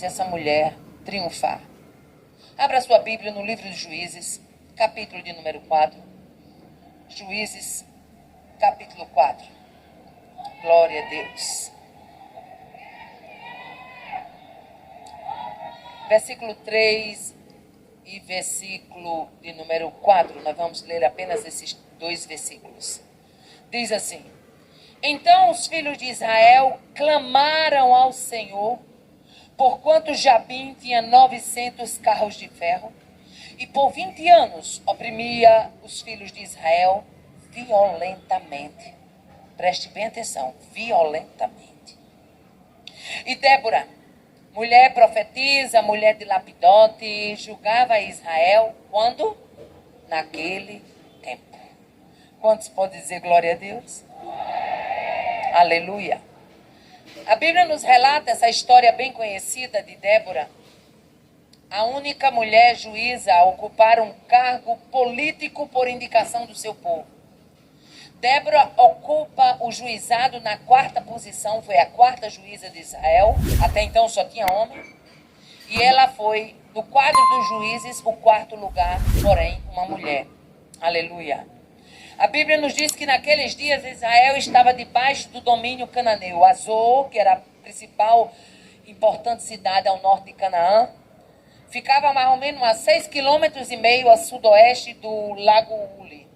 essa mulher triunfar. Abra sua Bíblia no livro de Juízes, capítulo de número 4. Juízes, capítulo 4. Glória a Deus. Versículo 3 e versículo de número 4. Nós vamos ler apenas esses dois versículos. Diz assim: Então os filhos de Israel clamaram ao Senhor, porquanto Jabim tinha 900 carros de ferro, e por 20 anos oprimia os filhos de Israel violentamente. Preste bem atenção, violentamente. E Débora, mulher profetisa, mulher de Lapidote, julgava Israel quando? Naquele tempo. Quantos podem dizer glória a Deus? Aleluia. A Bíblia nos relata essa história bem conhecida de Débora, a única mulher juíza a ocupar um cargo político por indicação do seu povo. Débora ocupa o juizado na 4ª posição, foi a 4ª juíza de Israel, até então só tinha homem, e ela foi, no quadro dos juízes, o 4º lugar, porém, uma mulher. Aleluia. A Bíblia nos diz que naqueles dias Israel estava debaixo do domínio cananeu. Azor, que era a principal importante cidade ao norte de Canaã, ficava mais ou menos a 6,5 km a sudoeste do Lago Uli.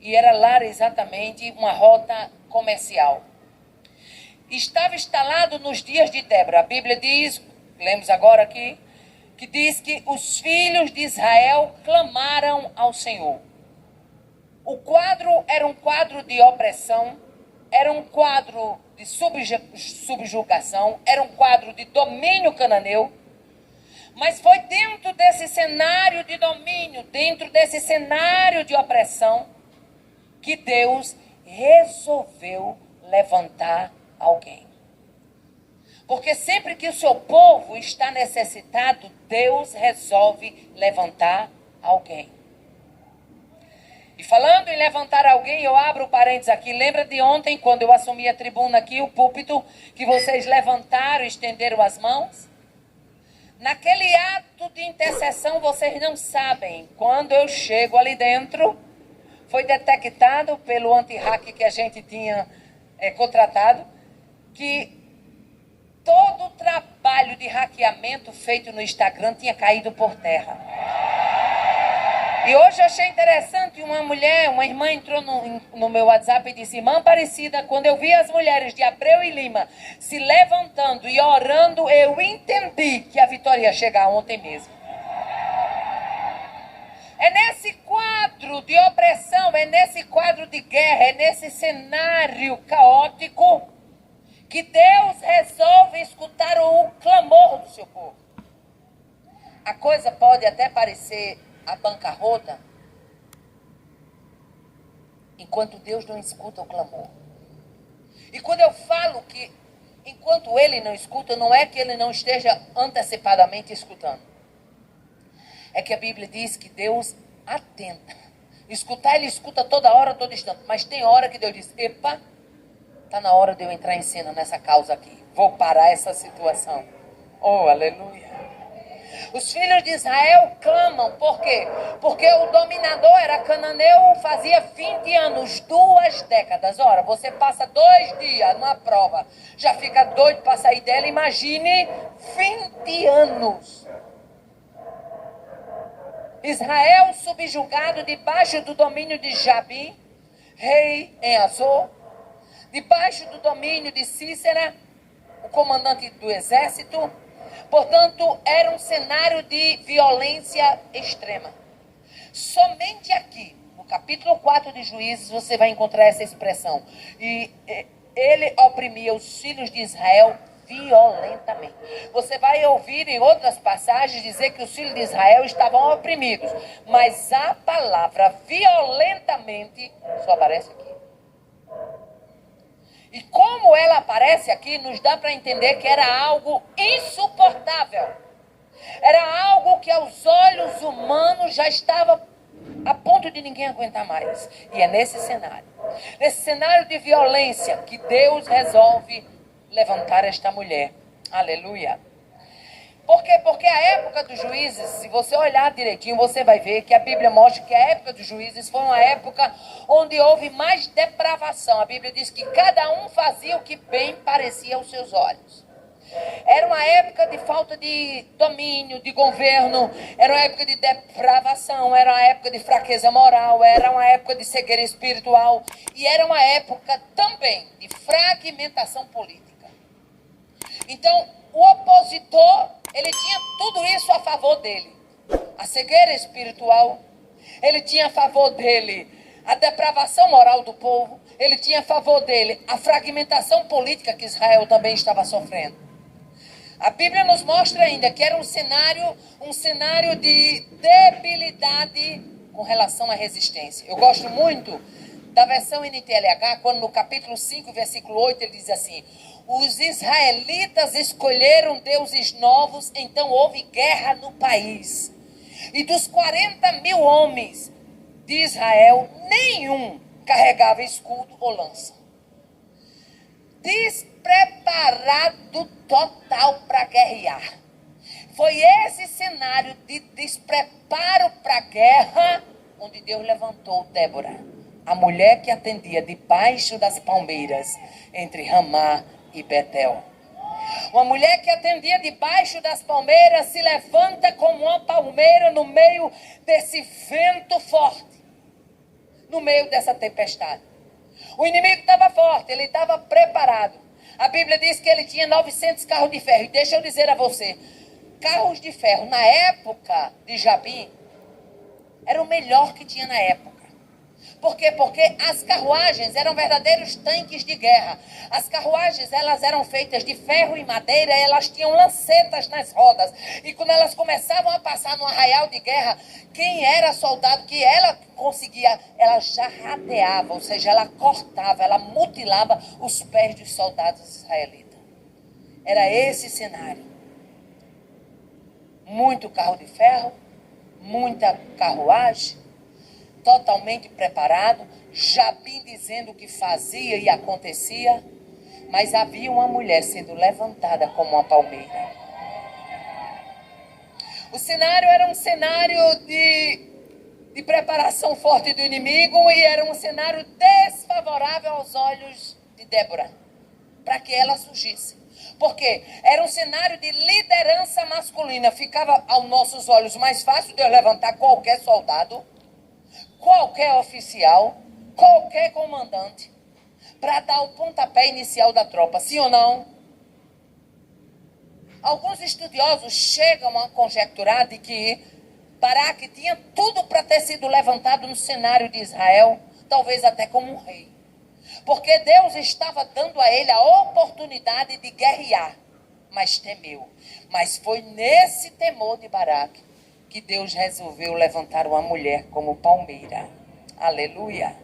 E era lá exatamente uma rota comercial. Estava instalado nos dias de Débora. A Bíblia diz, lemos agora aqui, que diz que os filhos de Israel clamaram ao Senhor. O quadro era um quadro de opressão, era um quadro de subjugação, era um quadro de domínio cananeu, mas foi dentro desse cenário de domínio, dentro desse cenário de opressão, que Deus resolveu levantar alguém. Porque sempre que o seu povo está necessitado, Deus resolve levantar alguém. E falando em levantar alguém, eu abro o parênteses aqui. Lembra de ontem, quando eu assumi a tribuna aqui, o púlpito, que vocês levantaram e estenderam as mãos? Naquele ato de intercessão, vocês não sabem, quando eu chego ali dentro, foi detectado pelo anti-hack que a gente tinha contratado, que todo o trabalho de hackeamento feito no Instagram tinha caído por terra. E hoje eu achei interessante, uma irmã entrou no meu WhatsApp e disse: Irmã Aparecida, quando eu vi as mulheres de Abreu e Lima se levantando e orando, eu entendi que a vitória ia chegar ontem mesmo. É nesse quadro de opressão, é nesse quadro de guerra, é nesse cenário caótico que Deus resolve escutar o clamor do seu povo. A coisa pode até parecer a bancarrota, enquanto Deus não escuta o clamor. E quando eu falo que enquanto Ele não escuta, não é que Ele não esteja antecipadamente escutando. É que a Bíblia diz que Deus atenta. Escutar, Ele escuta toda hora, todo instante. Mas tem hora que Deus diz: epa, está na hora de eu entrar em cena nessa causa aqui. Vou parar essa situação. Oh, aleluia. Os filhos de Israel clamam. Por quê? Porque o dominador era cananeu, fazia 20 anos, 2 décadas. Ora, você passa 2 dias numa prova, já fica doido para sair dela. Imagine 20 anos. Israel subjugado debaixo do domínio de Jabim, rei em Azor, debaixo do domínio de Cícera, o comandante do exército. Portanto, era um cenário de violência extrema. Somente aqui, no capítulo 4 de Juízes, você vai encontrar essa expressão. E ele oprimia os filhos de Israel violentamente. Você vai ouvir em outras passagens dizer que os filhos de Israel estavam oprimidos. Mas a palavra violentamente só aparece aqui. E como ela aparece aqui, nos dá para entender que era algo insuportável. Era algo que aos olhos humanos já estava a ponto de ninguém aguentar mais. E é nesse cenário de violência, que Deus resolve levantar esta mulher. Aleluia. Por quê? Porque a época dos juízes, se você olhar direitinho, você vai ver que a Bíblia mostra que a época dos juízes foi uma época onde houve mais depravação. A Bíblia diz que cada um fazia o que bem parecia aos seus olhos. Era uma época de falta de domínio, de governo, era uma época de depravação, era uma época de fraqueza moral, era uma época de cegueira espiritual e era uma época também de fragmentação política. Então, o opositor, ele tinha tudo isso a favor dele. A cegueira espiritual, ele tinha a favor dele a depravação moral do povo, ele tinha a favor dele a fragmentação política que Israel também estava sofrendo. A Bíblia nos mostra ainda que era um cenário de debilidade com relação à resistência. Eu gosto muito da versão NTLH, quando no capítulo 5, versículo 8, ele diz assim: os israelitas escolheram deuses novos, então houve guerra no país. E dos 40 mil homens de Israel, nenhum carregava escudo ou lança. Despreparado total para guerrear. Foi esse cenário de despreparo para a guerra onde Deus levantou Débora, a mulher que atendia debaixo das palmeiras entre Ramá e Betel. Uma mulher que atendia debaixo das palmeiras se levanta como uma palmeira no meio desse vento forte, no meio dessa tempestade. O inimigo estava forte, ele estava preparado. A Bíblia diz que ele tinha 900 carros de ferro. E deixa eu dizer a você, carros de ferro na época de Jabim era o melhor que tinha na época. Por quê? Porque as carruagens eram verdadeiros tanques de guerra. As carruagens, elas eram feitas de ferro e madeira, e elas tinham lancetas nas rodas. E quando elas começavam a passar no arraial de guerra, quem era soldado que ela conseguia, ela jarrateava, ou seja, ela cortava, ela mutilava os pés dos soldados israelitas. Era esse cenário. Muito carro de ferro, muita carruagem, totalmente preparado, Jabim dizendo o que fazia e acontecia, mas havia uma mulher sendo levantada como uma palmeira. O cenário era um cenário de preparação forte do inimigo e era um cenário desfavorável aos olhos de Débora, para que ela surgisse. Porque era um cenário de liderança masculina. Ficava aos nossos olhos mais fácil de eu levantar qualquer soldado, qualquer oficial, qualquer comandante, para dar o pontapé inicial da tropa, sim ou não? Alguns estudiosos chegam a conjecturar de que Baraque tinha tudo para ter sido levantado no cenário de Israel, talvez até como um rei. Porque Deus estava dando a ele a oportunidade de guerrear, mas temeu. Mas foi nesse temor de Baraque que Deus resolveu levantar uma mulher como palmeira. Aleluia.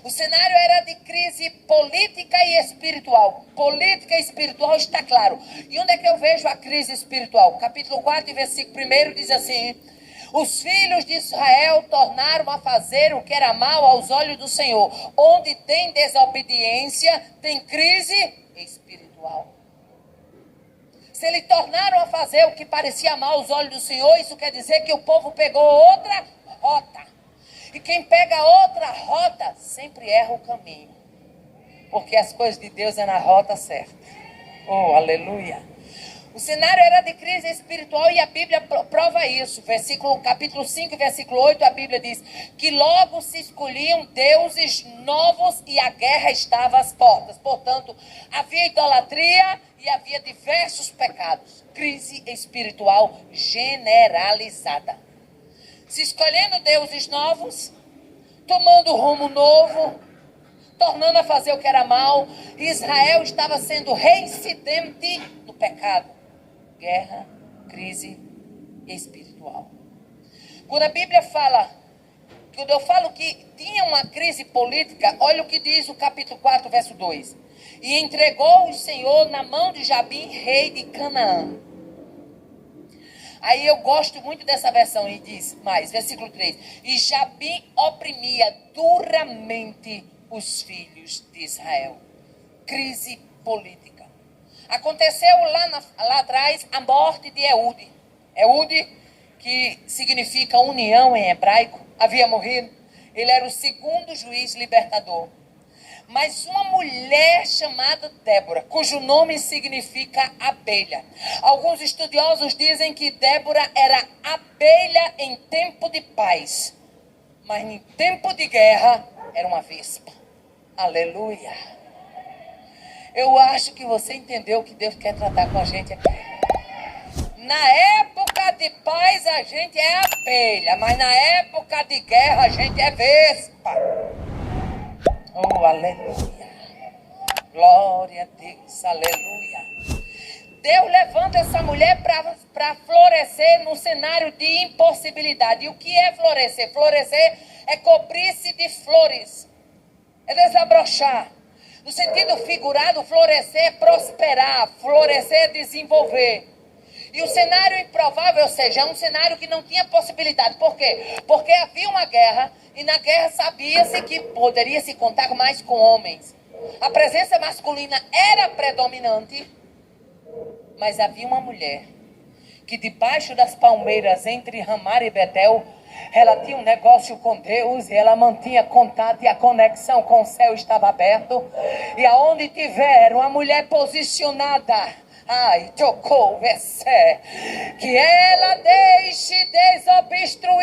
O cenário era de crise política e espiritual. Política e espiritual está claro. E onde é que eu vejo a crise espiritual? Capítulo 4, versículo 1 diz assim: os filhos de Israel tornaram a fazer o que era mal aos olhos do Senhor. Onde tem desobediência, tem crise espiritual. Se eles tornaram a fazer o que parecia mal aos olhos do Senhor, isso quer dizer que o povo pegou outra rota. E quem pega outra rota sempre erra o caminho. Porque as coisas de Deus é na rota certa. Oh, aleluia. O cenário era de crise espiritual e a Bíblia prova isso. Capítulo 5, versículo 8, a Bíblia diz que logo se escolhiam deuses novos e a guerra estava às portas. Portanto, havia idolatria e havia diversos pecados. Crise espiritual generalizada. Se escolhendo deuses novos, tomando rumo novo, tornando a fazer o que era mal, Israel estava sendo reincidente no pecado. Guerra, crise espiritual. Quando a Bíblia fala, quando eu falo que tinha uma crise política, olha o que diz o capítulo 4, verso 2. E entregou o Senhor na mão de Jabim, rei de Canaã. Aí eu gosto muito dessa versão e diz mais, versículo 3. E Jabim oprimia duramente os filhos de Israel. Crise política. Aconteceu lá atrás a morte de Eude. Eude, que significa união em hebraico, havia morrido. Ele era o segundo juiz libertador. Mas uma mulher chamada Débora, cujo nome significa abelha. Alguns estudiosos dizem que Débora era abelha em tempo de paz, mas em tempo de guerra era uma vespa. Aleluia. Eu acho que você entendeu o que Deus quer tratar com a gente aqui. Na época de paz a gente é abelha, mas na época de guerra a gente é vespa. Oh, aleluia. Glória a Deus, aleluia. Deus levanta essa mulher para florescer num cenário de impossibilidade. E o que é florescer? Florescer é cobrir-se de flores. É desabrochar. No sentido figurado, florescer é prosperar, florescer é desenvolver. E o cenário improvável, ou seja, é um cenário que não tinha possibilidade. Por quê? Porque havia uma guerra e na guerra sabia-se que poderia se contar mais com homens. A presença masculina era predominante, mas havia uma mulher que debaixo das palmeiras entre Ramá e Betel, ela tinha um negócio com Deus e ela mantinha contato e a conexão com o céu estava aberto. E aonde tiver uma mulher posicionada, ai, tocou, que ela deixe desobstruir